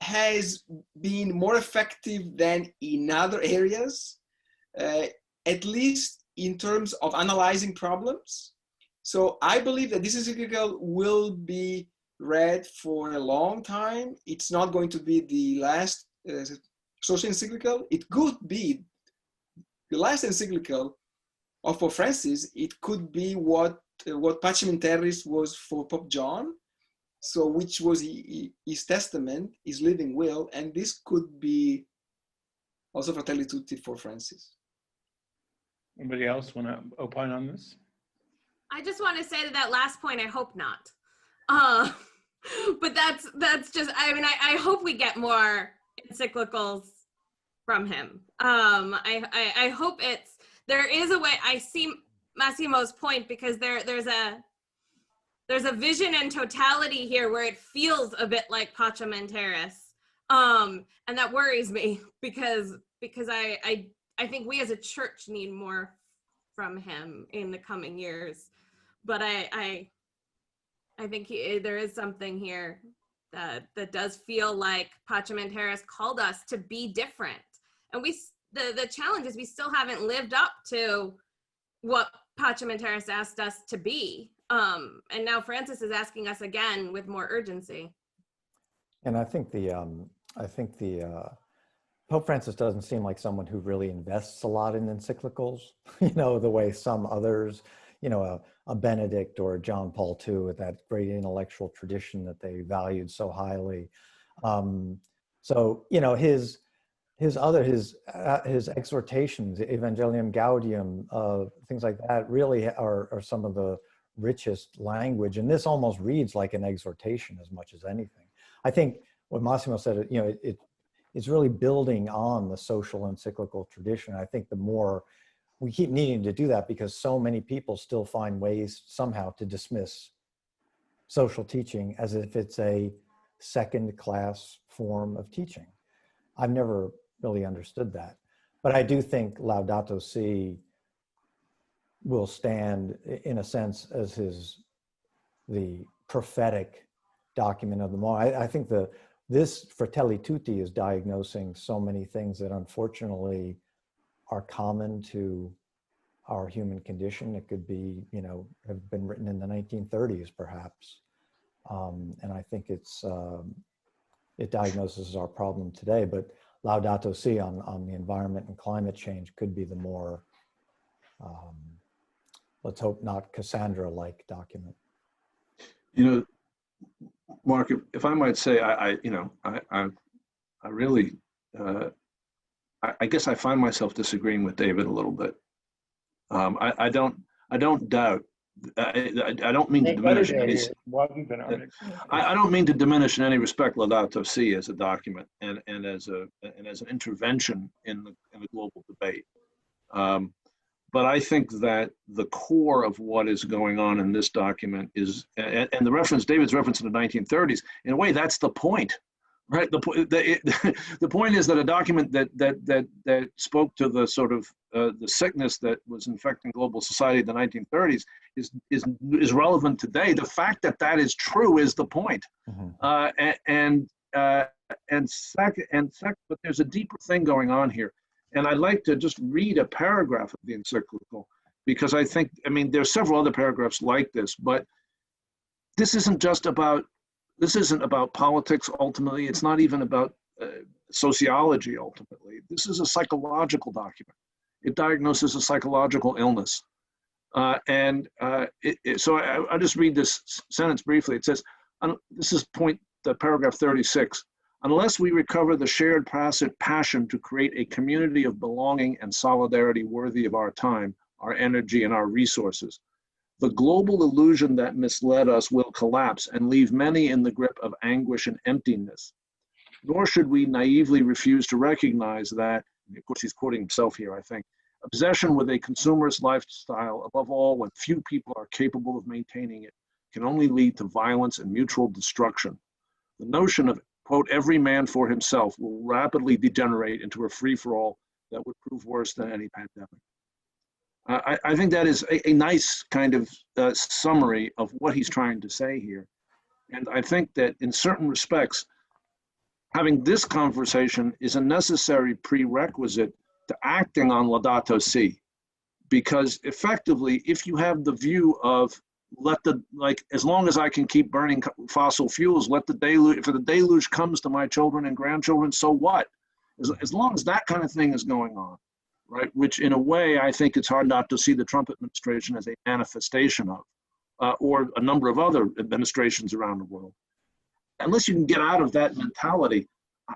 has been more effective than in other areas, at least in terms of analyzing problems. So I believe that this encyclical will be read for a long time. It's not going to be the last social encyclical. It could be the last encyclical of Pope Francis. It could be what Pacem in Terris was for Pope John, so which was his testament, his living will, and this could be also Fratelli Tutti for Francis. Anybody else want to opine on this? I just want to say to that last point, I hope not. But that's just, I mean, I hope we get more encyclicals from him. I hope there is a way. I see Massimo's point, because there's a vision and totality here where it feels a bit like Pachamentaris, and that worries me because I think we as a church need more from him in the coming years. But I think there is something here that does feel like Pachamentaris called us to be different, and the challenge is we still haven't lived up to what Pachamentaris asked us to be, and now Francis is asking us again with more urgency. And I think the Pope Francis doesn't seem like someone who really invests a lot in encyclicals, you know, the way some others, you know, a Benedict or a John Paul II, with that great intellectual tradition that they valued so highly. So, you know, his exhortations, Evangelium Gaudium, things like that, really are some of the richest language. And this almost reads like an exhortation as much as anything. I think what Massimo said, you know, it's really building on the social encyclical tradition. I think the more we keep needing to do that, because so many people still find ways somehow to dismiss social teaching as if it's a second-class form of teaching. I've never really understood that. But I do think Laudato Si will stand, in a sense, as the prophetic document of them all. I think this Fratelli Tutti is diagnosing so many things that unfortunately are common to our human condition. It could be, you know, have been written in the 1930s, perhaps. And I think it diagnoses our problem today. But Laudato Si on the environment and climate change could be the more, let's hope not Cassandra-like document. You know, Mark, if I might say, I really, I guess I find myself disagreeing with David a little bit. I don't doubt. I don't mean to diminish. I don't mean to diminish in any respect Laudato Si as a document and as an intervention in the global debate. But I think that the core of what is going on in this document is, and David's reference in the 1930s, in a way, that's the point, right? The point is that a document that spoke to the sort of the sickness that was infecting global society in the 1930s is relevant today. The fact that that is true is the point. Mm-hmm. But there's a deeper thing going on here. And I'd like to just read a paragraph of the encyclical, because I think, I mean, there's several other paragraphs like this, but this isn't about politics ultimately. It's not even about sociology ultimately. This is a psychological document. It diagnoses a psychological illness. So I'll just read this sentence briefly. It says, this is paragraph 36. Unless we recover the shared passion to create a community of belonging and solidarity worthy of our time, our energy, and our resources, the global illusion that misled us will collapse and leave many in the grip of anguish and emptiness. Nor should we naively refuse to recognize that, of course he's quoting himself here, I think, obsession with a consumerist lifestyle, above all when few people are capable of maintaining it, can only lead to violence and mutual destruction. The notion of, quote, every man for himself will rapidly degenerate into a free-for-all that would prove worse than any pandemic. I think that is a nice kind of summary of what he's trying to say here. And I think that in certain respects, having this conversation is a necessary prerequisite to acting on Laudato Si. Because effectively, if you have the view of as long as I can keep burning fossil fuels, if the deluge comes to my children and grandchildren, so what? As long as that kind of thing is going on, right? Which in a way, I think it's hard not to see the Trump administration as a manifestation of, or a number of other administrations around the world. Unless you can get out of that mentality,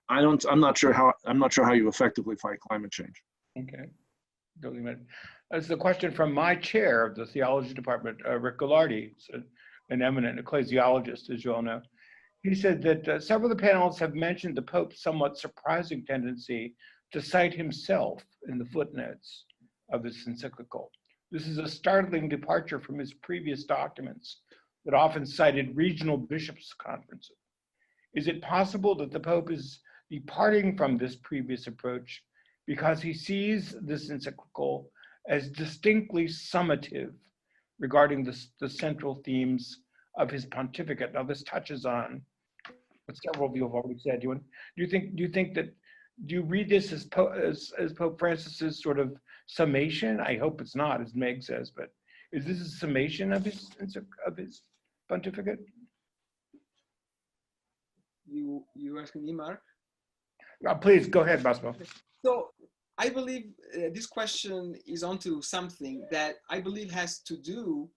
I'm not sure how you effectively fight climate change. Okay. As the question from my chair of the theology department, Rick Gallardi, an eminent ecclesiologist, as you all know. He said that several of the panelists have mentioned the Pope's somewhat surprising tendency to cite himself in the footnotes. of this encyclical. This is a startling departure from his previous documents that often cited regional bishops' conferences. Is it possible that the Pope is departing from this previous approach because he sees this encyclical as distinctly summative regarding the central themes of his pontificate? Now, this touches on what several of you have already said. Do you read this as Pope Francis's sort of summation? I hope it's not, as Meg says, but is this a summation of his pontificate? You asking me, Mark? Please go ahead, Massimo. So I believe this question is onto something that I believe has to do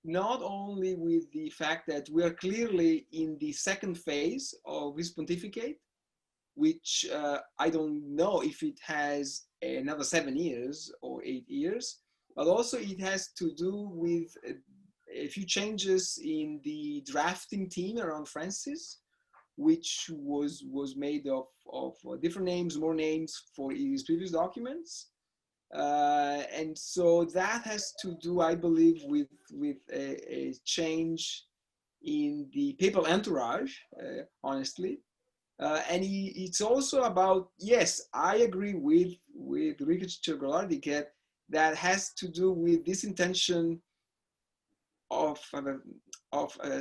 not only with the fact that we are clearly in the second phase of his pontificate, which I don't know if it has another 7 years or 8 years, but also it has to do with a few changes in the drafting team around Francis, which was made of different names, more names for his previous documents. And so that has to do, I believe, with a change in the papal entourage, honestly. And it's also about, yes, I agree with Richard Golardi that has to do with this intention of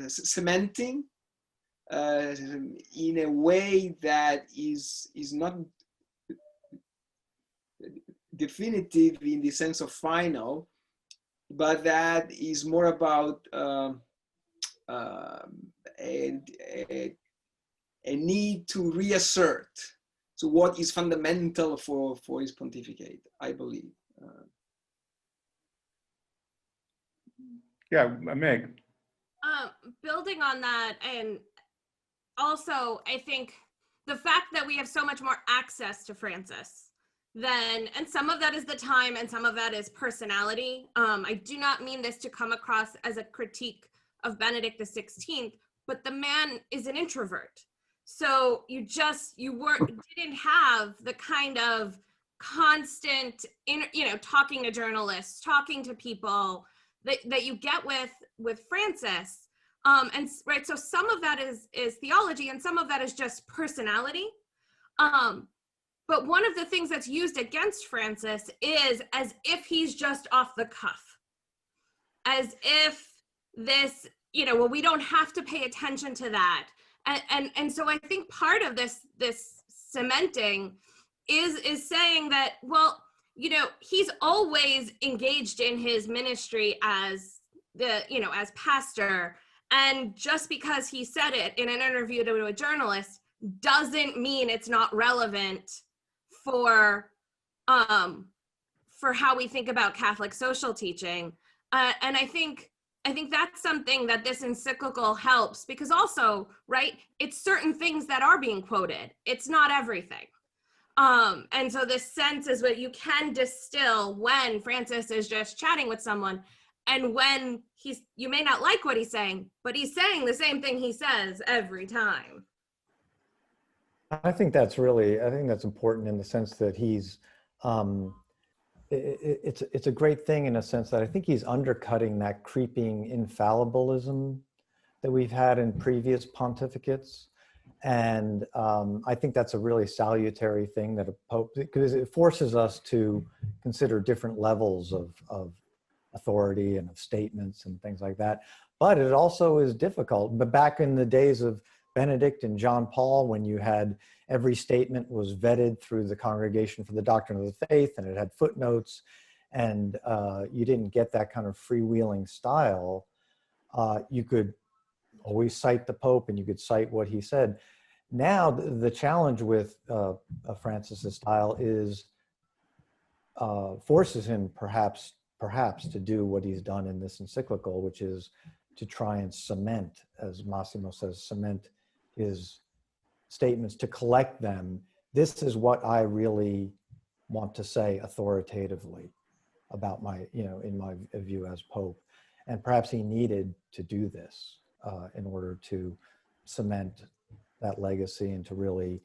cementing in a way that is not definitive in the sense of final, but that is more about a need to reassert so what is fundamental for his pontificate, I believe. Yeah, Meg. Building on that, and also I think the fact that we have so much more access to Francis then, and some of that is the time and some of that is personality. I do not mean this to come across as a critique of Benedict XVI, but the man is an introvert. So you didn't have the kind of constant, talking to journalists, talking to people that you get with Francis. And right, so some of that is theology and some of that is just personality. But one of the things that's used against Francis is as if he's just off the cuff, as if this, we don't have to pay attention to that. And so I think part of this cementing is saying that, well, he's always engaged in his ministry as as pastor, and just because he said it in an interview to a journalist doesn't mean it's not relevant for how we think about Catholic social teaching. And I think that's something that this encyclical helps, because also, right, it's certain things that are being quoted. It's not everything. And so this sense is what you can distill when Francis is just chatting with someone, and when you may not like what he's saying, but he's saying the same thing he says every time. I think that's important in the sense that he's, it's a great thing in a sense that I think he's undercutting that creeping infallibilism that we've had in previous pontificates. And I think that's a really salutary thing that a pope, because it forces us to consider different levels of authority and of statements and things like that. But it also is difficult. But back in the days of Benedict and John Paul, when you had every statement was vetted through the Congregation for the Doctrine of the Faith, and it had footnotes, and you didn't get that kind of freewheeling style, you could always cite the Pope and you could cite what he said. Now, the challenge with Francis's style is forces him perhaps to do what he's done in this encyclical, which is to try and cement, as Massimo says, cement his statements, to collect them. This is what I really want to say authoritatively about my, in my view as Pope. And perhaps he needed to do this in order to cement that legacy and to really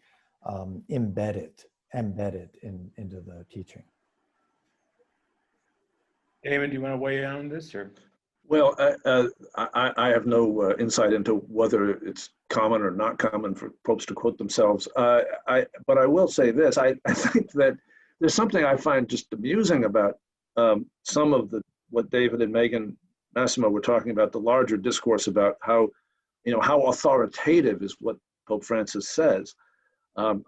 embed it into the teaching. Damon, do you want to weigh in on this, or? Well, I have no insight into whether it's common or not common for popes to quote themselves. But I will say this: I think that there's something I find just amusing about some of what David and Meghan, Massimo were talking about, the larger discourse about how authoritative is what Pope Francis says. I'm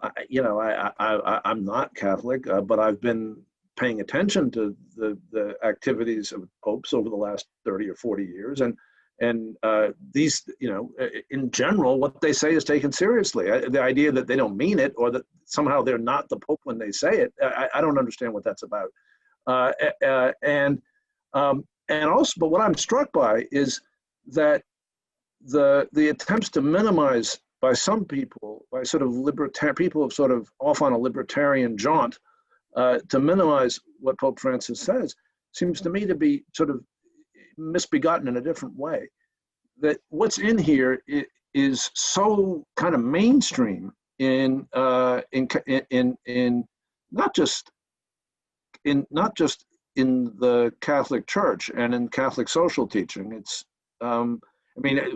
not Catholic, but I've been paying attention to the activities of popes over the last 30 or 40 years, and these, in general, what they say is taken seriously. The idea that they don't mean it, or that somehow they're not the Pope when they say it, I don't understand what that's about. And also, but what I'm struck by is that the attempts to minimize by some people, by sort of people have sort of off on a libertarian jaunt, to minimize what Pope Francis says, seems to me to be sort of misbegotten in a different way. That what's in here is so kind of mainstream in not just in the Catholic Church and in Catholic social teaching. It's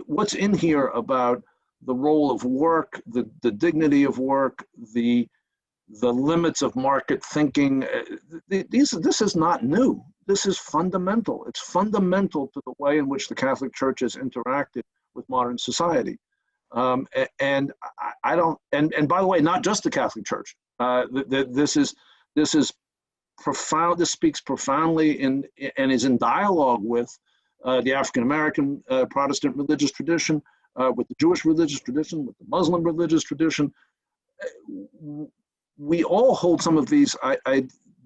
what's in here about the role of work, the dignity of work, the limits of market thinking. This is not new. This is fundamental. It's fundamental to the way in which the Catholic Church has interacted with modern society. And I don't. And by the way, not just the Catholic Church. This is profound. This speaks profoundly and is in dialogue with the African American Protestant religious tradition, with the Jewish religious tradition, with the Muslim religious tradition. We all hold some of these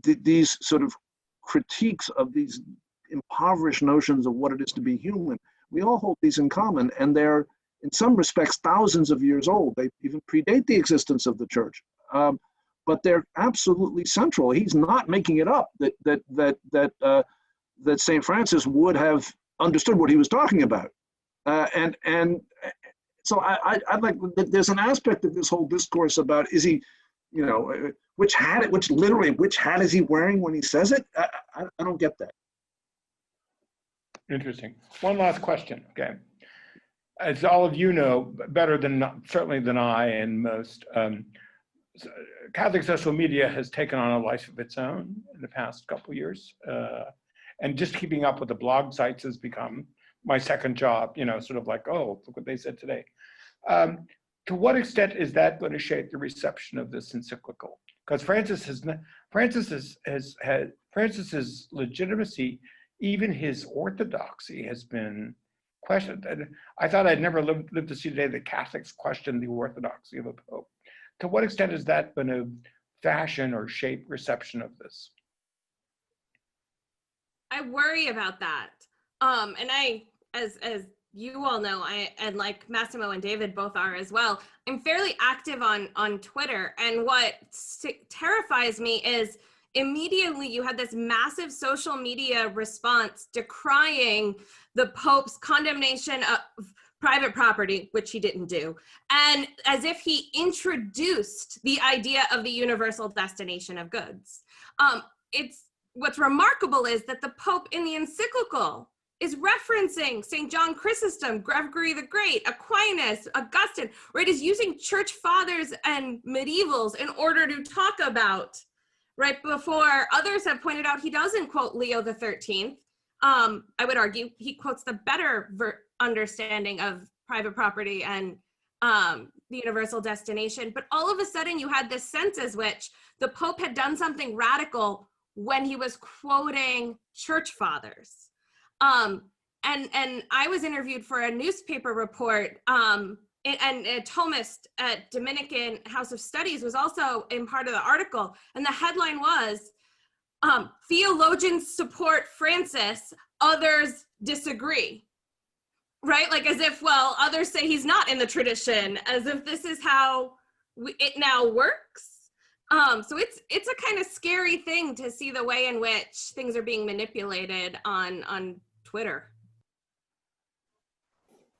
these sort of critiques of these impoverished notions of what it is to be human. We all hold these in common, and they're in some respects thousands of years old. They even predate the existence of the church, but they're absolutely central. He's not making it up that St. Francis would have understood what he was talking about, and so I'd like. There's an aspect of this whole discourse about is he. Which hat is he wearing when he says it? I don't get that. Interesting. One last question, okay. As all of you know, better certainly than I and most, Catholic social media has taken on a life of its own in the past couple of years. And just keeping up with the blog sites has become my second job, sort of like, oh, look what they said today. To what extent is that going to shape the reception of this encyclical? Because Francis's legitimacy, even his orthodoxy, has been questioned. And I thought I'd never lived to see the day that Catholics question the orthodoxy of a pope. To what extent is that going to fashion or shape reception of this? I worry about that. And as you all know, and like Massimo and David both are as well, I'm fairly active on Twitter. And what terrifies me is immediately you had this massive social media response decrying the Pope's condemnation of private property, which he didn't do, and as if he introduced the idea of the universal destination of goods. What's remarkable is that the Pope in the encyclical is referencing St. John Chrysostom, Gregory the Great, Aquinas, Augustine, right? Is using church fathers and medievals in order to talk about, right? Before others have pointed out, he doesn't quote Leo the 13th. I would argue he quotes the better understanding of private property and the universal destination. But all of a sudden you had this sense as which the Pope had done something radical when he was quoting church fathers. And I was interviewed for a newspaper report, and a Thomist at Dominican House of Studies was also in part of the article. And the headline was, theologians support Francis, others disagree, right? Like as if, well, others say he's not in the tradition, as if this is how it now works. So it's a kind of scary thing to see the way in which things are being manipulated on Twitter.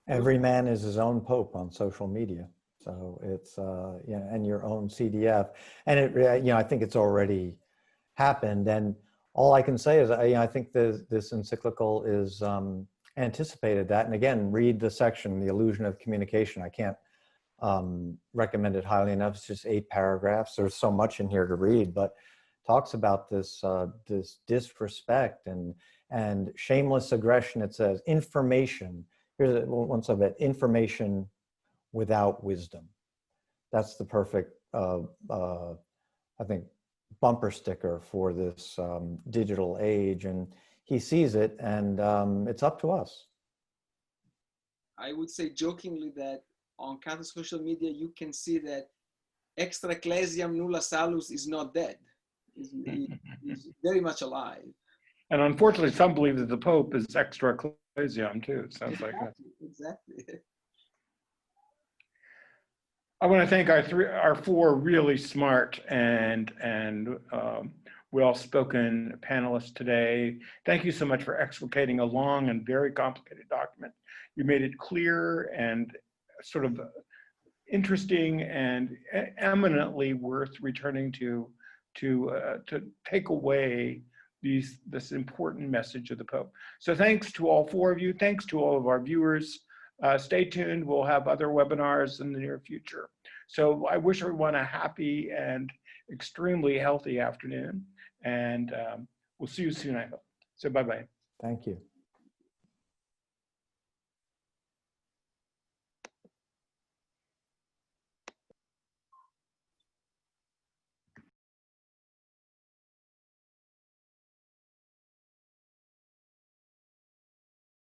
Every man is his own pope on social media. So it's, and your own CDF. And it, I think it's already happened. And All I can say is I think this encyclical is anticipated that. And again, read the section, The Illusion of Communication. I can't recommend it highly enough. It's just 8 paragraphs. There's so much in here to read, but talks about this this disrespect and shameless aggression. It says information. Here's one subhead: information without wisdom. That's the perfect, I think, bumper sticker for this digital age, and he sees it, and it's up to us. I would say jokingly that on Catholic social media, you can see that extra ecclesiam nulla salus is not dead. He's very much alive. And unfortunately, some believe that the Pope is extra ecclesiam too. It sounds like that. Exactly. I want to thank our 4 really smart and well-spoken panelists today. Thank you so much for explicating a long and very complicated document. You made it clear and sort of interesting and eminently worth returning to take away this important message of the Pope. So thanks to all 4 of you. Thanks to all of our viewers. Stay tuned. We'll have other webinars in the near future. So I wish everyone a happy and extremely healthy afternoon. And we'll see you soon, I hope. So bye-bye. Thank you.